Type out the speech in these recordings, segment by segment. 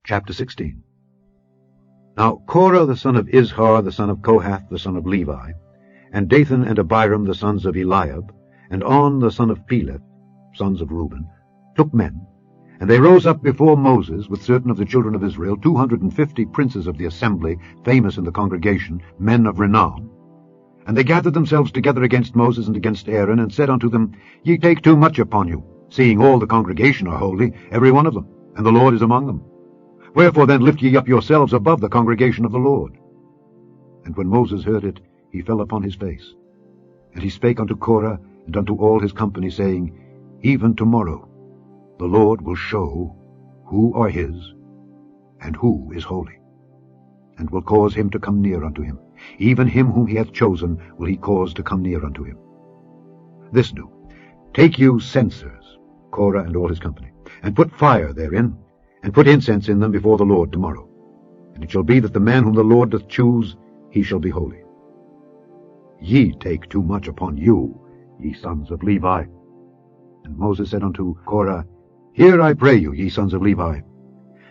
Chapter 16. Now Korah the son of Izhar, the son of Kohath, the son of Levi, and Dathan and Abiram, the sons of Eliab, and On, the son of Peleth, sons of Reuben, took men, and they rose up before Moses with certain of the children of Israel, 250 princes of the assembly, famous in the congregation, men of renown. And they gathered themselves together against Moses and against Aaron, and said unto them, Ye take too much upon you, seeing all the congregation are holy, every one of them, and the Lord is among them. Wherefore then lift ye up yourselves above the congregation of the Lord. And when Moses heard it, he fell upon his face. And he spake unto Korah and unto all his company, saying, Even tomorrow the Lord will show who are his, and who is holy, and will cause him to come near unto him. Even him whom he hath chosen will he cause to come near unto him. This do, take you censers, Korah and all his company, and put fire therein, and put incense in them before the Lord tomorrow. And it shall be that the man whom the Lord doth choose, he shall be holy. Ye take too much upon you, ye sons of Levi. And Moses said unto Korah, Hear, I pray you, ye sons of Levi.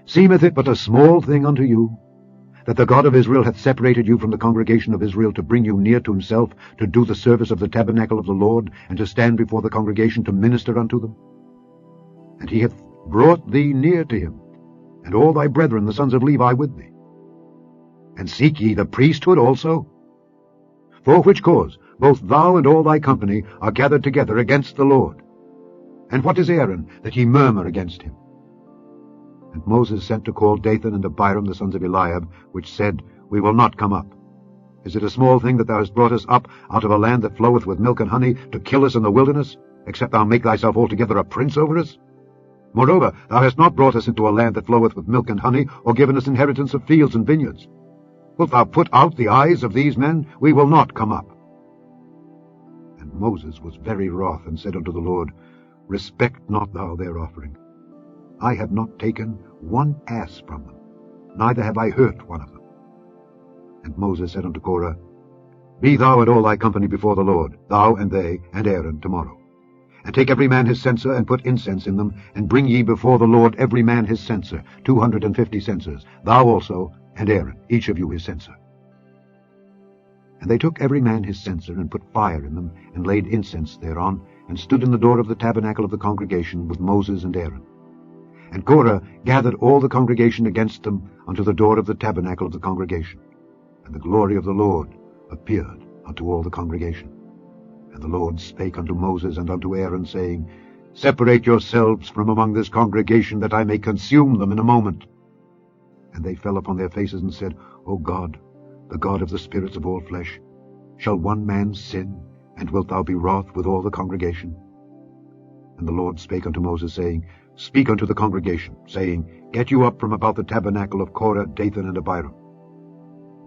Seemeth it but a small thing unto you, that the God of Israel hath separated you from the congregation of Israel, to bring you near to himself, to do the service of the tabernacle of the Lord, and to stand before the congregation to minister unto them? And he hath brought thee near to him, and all thy brethren the sons of Levi with thee. And seek ye the priesthood also? For which cause both thou and all thy company are gathered together against the Lord. And what is Aaron, that ye murmur against him? And Moses sent to call Dathan and Abiram, the sons of Eliab, which said, We will not come up. Is it a small thing that thou hast brought us up out of a land that floweth with milk and honey, to kill us in the wilderness, except thou make thyself altogether a prince over us? Moreover, thou hast not brought us into a land that floweth with milk and honey, or given us inheritance of fields and vineyards. Wilt thou put out the eyes of these men? We will not come up. And Moses was very wroth, and said unto the Lord, Respect not thou their offering. I have not taken one ass from them, neither have I hurt one of them. And Moses said unto Korah, Be thou and all thy company before the Lord, thou and they, and Aaron, tomorrow. And take every man his censer, and put incense in them, and bring ye before the Lord every man his censer, 250 censers, thou also, and Aaron, each of you his censer. And they took every man his censer, and put fire in them, and laid incense thereon, and stood in the door of the tabernacle of the congregation with Moses and Aaron. And Korah gathered all the congregation against them unto the door of the tabernacle of the congregation. And the glory of the Lord appeared unto all the congregation. And the Lord spake unto Moses and unto Aaron, saying, Separate yourselves from among this congregation, that I may consume them in a moment. And they fell upon their faces and said, O God, the God of the spirits of all flesh, shall one man sin, and wilt thou be wroth with all the congregation? And the Lord spake unto Moses, saying, Speak unto the congregation, saying, Get you up from about the tabernacle of Korah, Dathan, and Abiram.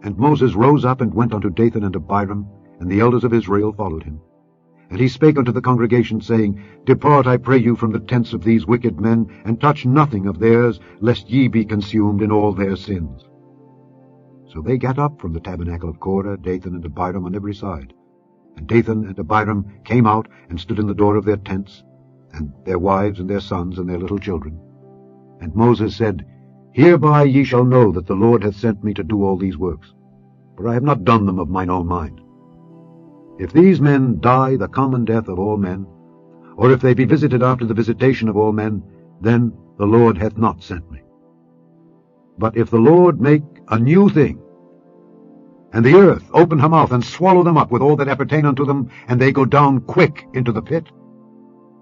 And Moses rose up and went unto Dathan and Abiram, and the elders of Israel followed him. And he spake unto the congregation, saying, Depart, I pray you, from the tents of these wicked men, and touch nothing of theirs, lest ye be consumed in all their sins. So they gat up from the tabernacle of Korah, Dathan, and Abiram on every side. And Dathan and Abiram came out, and stood in the door of their tents, and their wives and their sons and their little children. And Moses said, Hereby ye shall know that the Lord hath sent me to do all these works, for I have not done them of mine own mind. If these men die the common death of all men, or if they be visited after the visitation of all men, then the Lord hath not sent me. But if the Lord make a new thing, and the earth open her mouth, and swallow them up with all that appertain unto them, and they go down quick into the pit,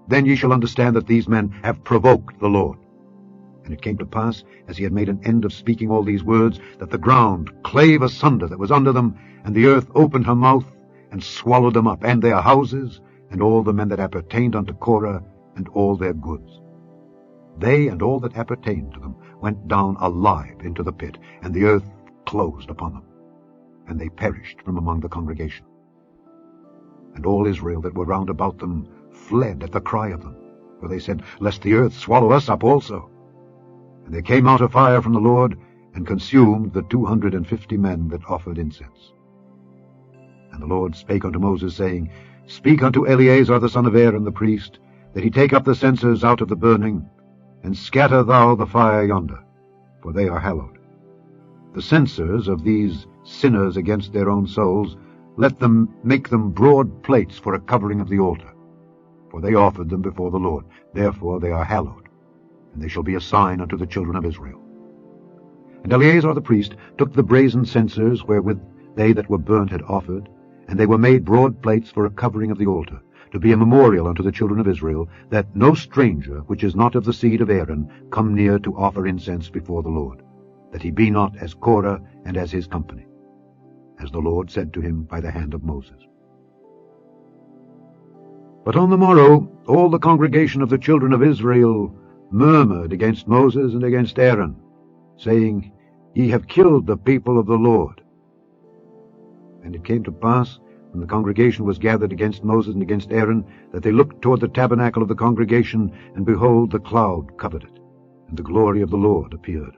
then ye shall understand that these men have provoked the Lord. And it came to pass, as he had made an end of speaking all these words, that the ground clave asunder that was under them, and the earth opened her mouth, and swallowed them up, and their houses, and all the men that appertained unto Korah, and all their goods. They and all that appertained to them went down alive into the pit, and the earth closed upon them, and they perished from among the congregation. And all Israel that were round about them fled at the cry of them, for they said, Lest the earth swallow us up also. And there came out a fire from the Lord, and consumed the 250 men that offered incense. And the Lord spake unto Moses, saying, Speak unto Eleazar the son of Aaron the priest, that he take up the censers out of the burning, and scatter thou the fire yonder. for they are hallowed. The censers of these sinners against their own souls, let them make them broad plates for a covering of the altar, for they offered them before the Lord. Therefore they are hallowed, and they shall be a sign unto the children of Israel. And Eleazar the priest took the brazen censers wherewith they that were burnt had offered, and they were made broad plates for a covering of the altar, to be a memorial unto the children of Israel, that no stranger which is not of the seed of Aaron come near to offer incense before the Lord, that he be not as Korah and as his company, as the Lord said to him by the hand of Moses. But on the morrow all the congregation of the children of Israel murmured against Moses and against Aaron, saying, Ye have killed the people of the Lord. And it came to pass, when the congregation was gathered against Moses and against Aaron, that they looked toward the tabernacle of the congregation, and behold, the cloud covered it, and the glory of the Lord appeared.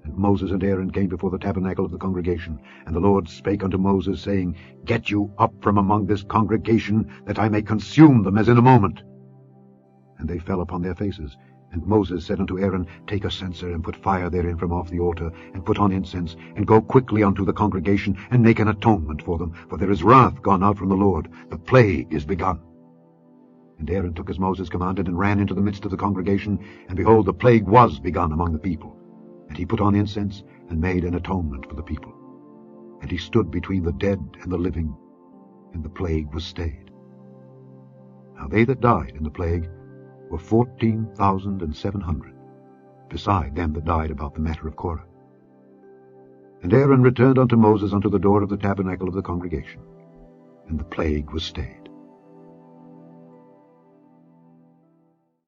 And Moses and Aaron came before the tabernacle of the congregation, and the Lord spake unto Moses, saying, Get you up from among this congregation, that I may consume them as in a moment. And they fell upon their faces. And Moses said unto Aaron, Take a censer, and put fire therein from off the altar, and put on incense, and go quickly unto the congregation, and make an atonement for them, for there is wrath gone out from the Lord, the plague is begun. And Aaron took as Moses commanded, and ran into the midst of the congregation, and behold, the plague was begun among the people. And he put on incense, and made an atonement for the people. And he stood between the dead and the living, and the plague was stayed. Now they that died in the plague were 14,700, beside them that died about the matter of Korah. And Aaron returned unto Moses unto the door of the tabernacle of the congregation, and the plague was stayed.